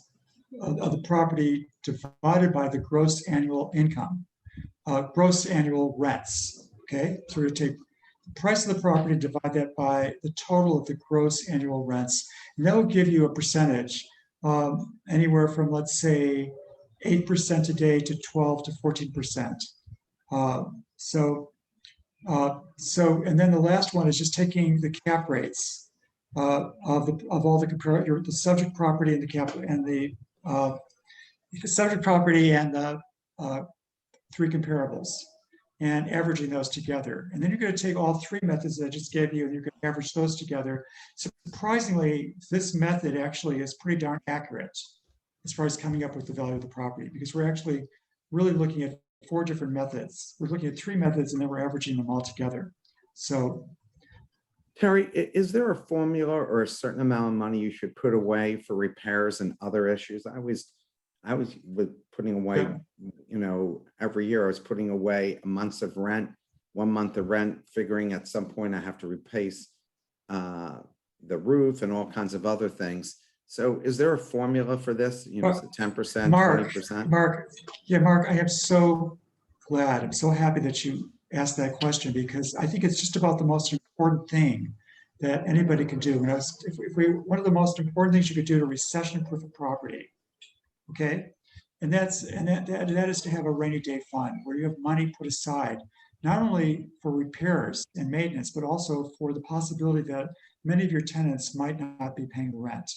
of the property divided by the gross annual income, gross annual rents. Okay, so we take the price of the property, divide that by the total of the gross annual rents, and that will give you a percentage, anywhere from, let's say, 8% today to 12 to 14%. And then the last one is just taking the cap rates of all the subject property and the cap and the subject property and the 3 comparables, and averaging those together. And then you're going to take all 3 methods that I just gave you, and you're going to average those together. Surprisingly, this method actually is pretty darn accurate as far as coming up with the value of the property, because we're actually really looking at 4 different methods. We're looking at 3 methods, and then we're averaging them all together. So, Terry, is there a formula or a certain amount of money you should put away for repairs and other issues? I was with putting away, every year I was putting away a month's of rent, 1 month of rent, figuring at some point I have to replace the roof and all kinds of other things. So is there a formula for this? Is it 10%, 20%? Mark, I am so glad. I'm so happy that you asked that question, because I think it's just about the most important thing that anybody can do. One of the most important things you could do to recession-proof a property, okay, and that is to have a rainy day fund where you have money put aside, not only for repairs and maintenance, but also for the possibility that many of your tenants might not be paying the rent.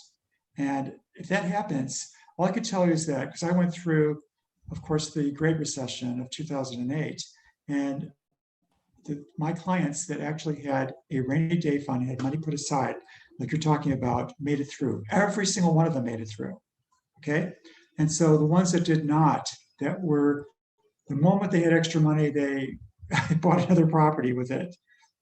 And if that happens, all I can tell you is that, because I went through, of course, the Great Recession of 2008, and my clients that actually had a rainy day fund, had money put aside, like you're talking about, made it through. Every single one of them made it through. Okay. And so the ones that did not, that were the moment they had extra money, they bought another property with it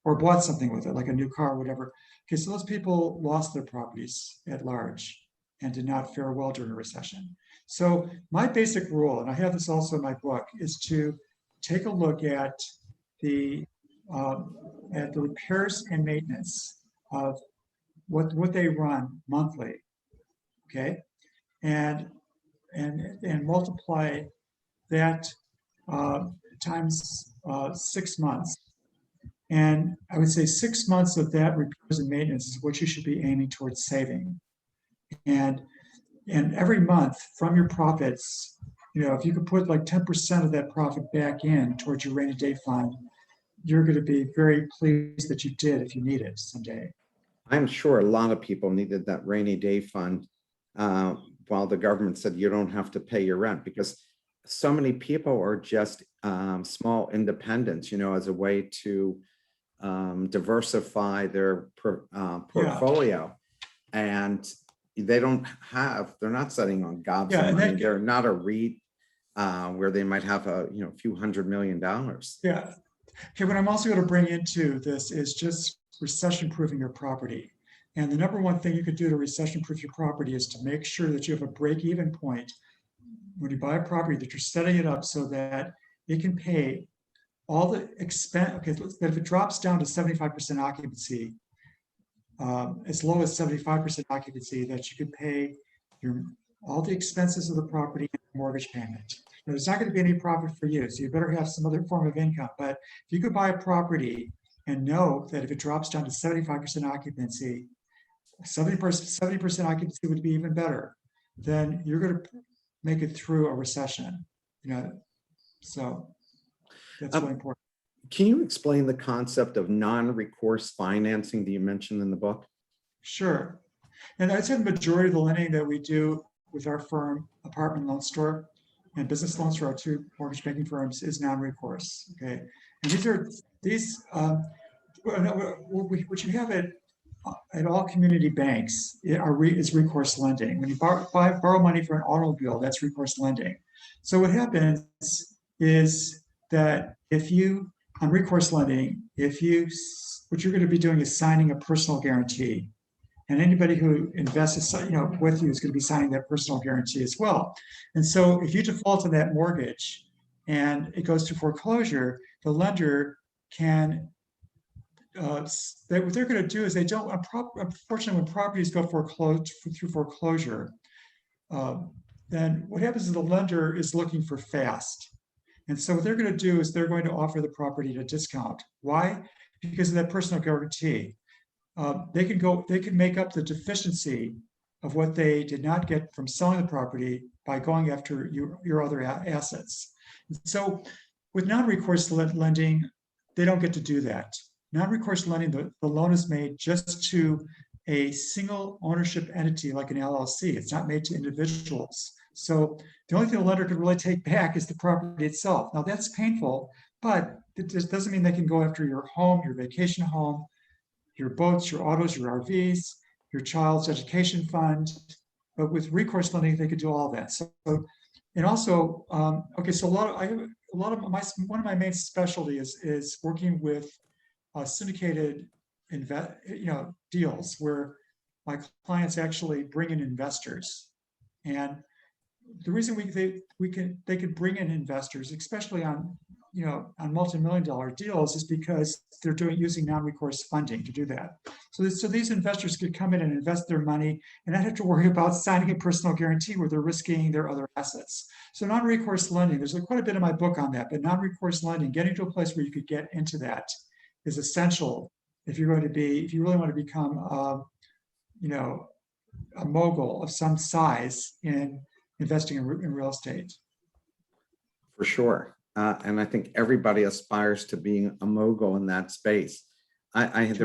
or bought something with it, like a new car or whatever. Okay, so those people lost their properties at large and did not fare well during a recession. So my basic rule, and I have this also in my book, is to take a look the at the repairs and maintenance of what they run monthly, okay, and and multiply that uh, times 6 months. And I would say 6 months of that repairs and maintenance is what you should be aiming towards saving. And and every month from your profits, if you could put like 10% of that profit back in towards your rainy day fund, you're going to be very pleased that you did if you need it someday. I'm sure a lot of people needed that rainy day fund uh, while the government said you don't have to pay your rent, because so many people are just small independents, as a way to diversify their Yeah, portfolio. And they're not sitting on gobs yeah, of and money. that, They're not a REIT where they might have a few $100 million. yeah. Okay, what I'm also going to bring into this is just recession proofing your property. And the number one thing you could do to recession proof your property is to make sure that you have a break even point when you buy a property, that you're setting it up so that it can pay all the expense. Okay, that if it drops down to 75% occupancy, as low as 75% occupancy, that you could pay your all the expenses of the property and mortgage payment. Now, there's not going to be any profit for you, so you better have some other form of income. But if you could buy a property and know that if it drops down to 75% occupancy, 70% occupancy would be even better, then you're going to make it through a recession. So that's really Um, important. can you explain the concept of non-recourse financing that you mentioned in the book? Sure. And I'd say the majority of the lending that we do with our firm, Apartment Loan Store, and business loans for our two mortgage banking firms, is non-recourse. Okay, and these what you have at all community banks is recourse lending. When you borrow money for an automobile, that's recourse lending. So what happens is that if you on recourse lending, what you're going to be doing is signing a personal guarantee. And anybody who invests, with you is going to be signing that personal guarantee as well. And so if you default on that mortgage and it goes to foreclosure, the lender can, what they're going to do is they don't, unfortunately, when properties go through foreclosure, then what happens is the lender is looking for fast. And so what they're going to do is they're going to offer the property at a discount. Why? Because of that personal guarantee. They can make up the deficiency of what they did not get from selling the property by going after your other assets. So with non-recourse lending, they don't get to do that. Non-recourse lending, the loan is made just to a single ownership entity like an LLC. It's not made to individuals. So the only thing the lender can really take back is the property itself. Now that's painful, but it just doesn't mean they can go after your home, your vacation home, your boats, your autos, your RVs, your child's education fund. But with recourse lending, they could do all that. So, and also, okay, so one of my main specialties is working with syndicated deals where my clients actually bring in investors. And the reason they could bring in investors, especially on multi-million-dollar deals, is because they're using non-recourse funding to do that. So these investors could come in and invest their money and not have to worry about signing a personal guarantee where they're risking their other assets. So non-recourse lending, there's quite a bit in my book on that, but non-recourse lending, getting to a place where you could get into that is essential if you really want to become a mogul of some size in investing in real estate. For sure. And I think everybody aspires to being a mogul in that space. I had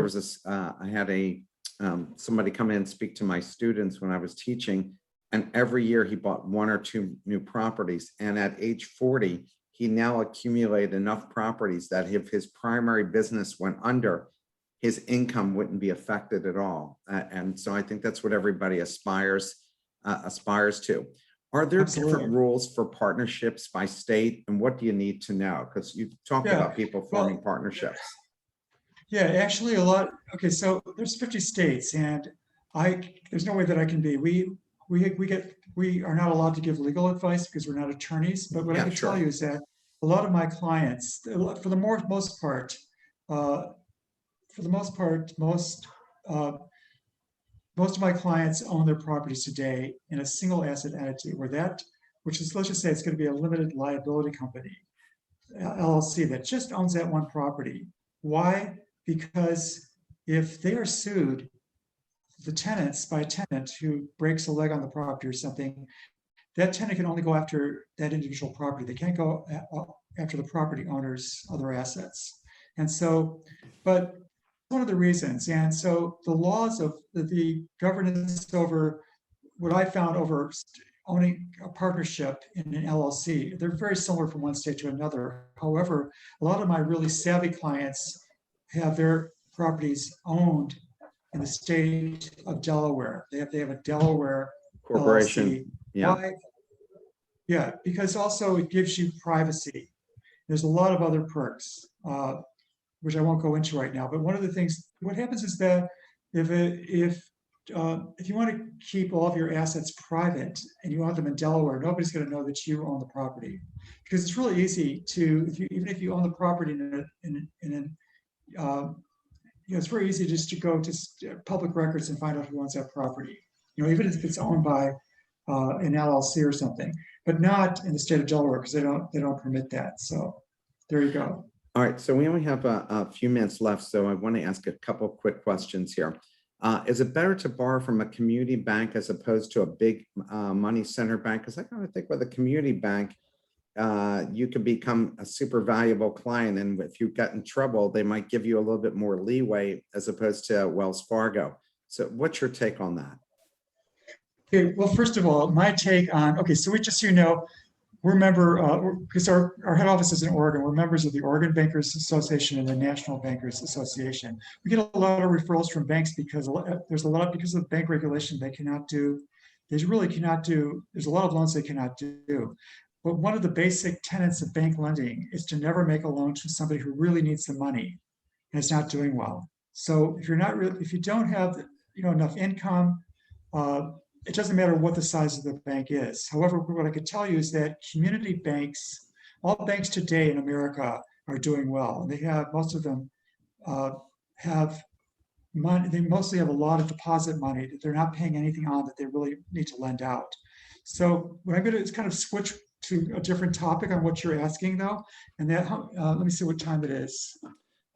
somebody come in and speak to my students when I was teaching, and every year he bought one or two new properties. And at age 40, he now accumulated enough properties that if his primary business went under, his income wouldn't be affected at all. And so I think that's what everybody aspires to. Are there different Absolutely. rules for partnerships by state, and what do you need to know? Because you talked Yeah, about people well, forming partnerships. yeah, actually a lot. Okay, so there's 50 states, and there's no way that I can be. We are not allowed to give legal advice because we're not attorneys. But what I Yeah, can tell sure. you is that a lot of my clients, for the most part, uh, most uh, most of my clients own their properties today in a single asset entity, which is, let's just say, it's going to be a limited liability company, LLC, that just owns that one property. Why? Because if they are sued, the tenants by a tenant who breaks a leg on the property or something, that tenant can only go after that individual property. They can't go after the property owner's other assets. And so, but one of the reasons, and so the laws of the governance over what I found over owning a partnership in an LLC, they're very similar from one state to another. However, a lot of my really savvy clients have their properties owned in the state of Delaware. They have a Delaware LLC. Corporation. Yeah. Why? Yeah, because also it gives you privacy. There's a lot of other perks, which I won't go into right now. But one of the things, what happens is that if you want to keep all of your assets private and you want them in Delaware, nobody's going to know that you own the property, because it's really easy to, even if you own the property it's very easy just to go to public records and find out who owns that property. Even if it's owned by an LLC or something, but not in the state of Delaware because they don't permit that. So there you go. All right, so we only have a few minutes left, so I want to ask a couple quick questions here. Is it better to borrow from a community bank as opposed to a big money center bank? Because I kind of think with a community bank, you can become a super valuable client, and if you get in trouble, they might give you a little bit more leeway as opposed to Wells Fargo. So what's your take on that? Okay, well, first of all, my take on, okay, so just so you know, because our head office is in Oregon, we're members of the Oregon Bankers Association and the National Bankers Association. We get a lot of referrals from banks because because of bank regulation, they really cannot do, there's a lot of loans they cannot do. But one of the basic tenets of bank lending is to never make a loan to somebody who really needs the money and is not doing well. So if you don't have enough income, it doesn't matter what the size of the bank is. However, what I could tell you is that community banks, all banks today in America are doing well. And most of them have money. They mostly have a lot of deposit money that they're not paying anything on that they really need to lend out. So what I'm going to is kind of switch to a different topic on what you're asking though. And that, let me see what time it is.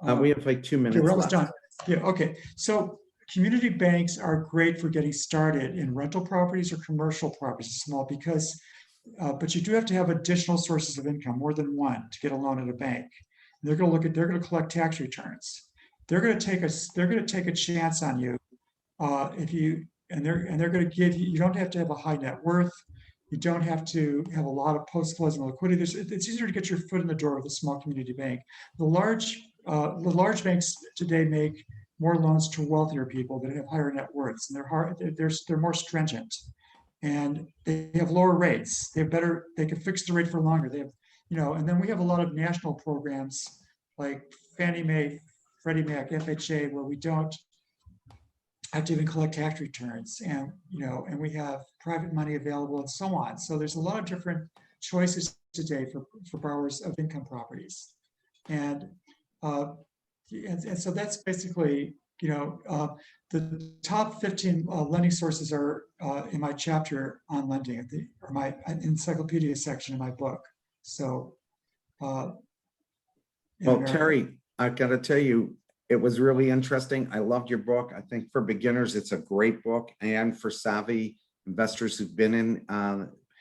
We have like 2 minutes okay, we're almost left. done. Yeah, okay. So community banks are great for getting started in rental properties or commercial properties, small, but you do have to have additional sources of income, more than one, to get a loan at a bank. They're going to collect tax returns. They're going to take a chance on you they're going to give you. You don't have to have a high net worth. You don't have to have a lot of post-closing liquidity. It's easier to get your foot in the door with a small community bank. The large banks today make more loans to wealthier people that have higher net worths, and they're more stringent, and they have lower rates. They can fix the rate for longer. They have, and then we have a lot of national programs like Fannie Mae, Freddie Mac, FHA, where we don't have to even collect tax returns, and we have private money available and so on. So there's a lot of different choices today for borrowers of income properties, and so that's basically, the top 15 lending sources are in my chapter on lending or my encyclopedia section in my book. So, Well, Terry, I've got to tell you, it was really interesting. I loved your book. I think for beginners, it's a great book, and for savvy investors who've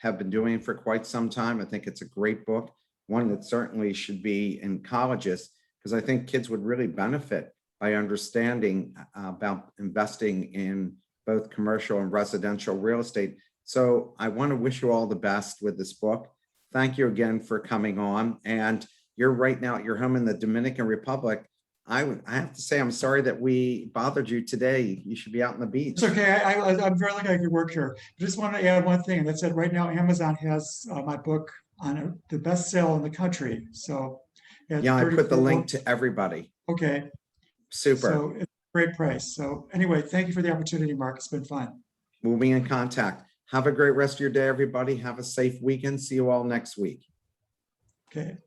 have been doing it for quite some time, I think it's a great book. One that certainly should be in colleges, because I think kids would really benefit by understanding about investing in both commercial and residential real estate. So I want to wish you all the best with this book. thank you again for coming on. And you're right now at your home in the Dominican Republic. I have to say, I'm sorry that we bothered you today. You should be out on the beach. It's okay. I'm very lucky I could work here. I just want to add one thing, and that's that right now Amazon has my book on the best sale in the country. So at Yeah, I put the 34 link to everybody. Okay. Super. So it's a great price. So anyway, thank you for the opportunity, Mark. It's been fun. We'll be in contact. Have a great rest of your day, everybody. Have a safe weekend. See you all next week. Okay.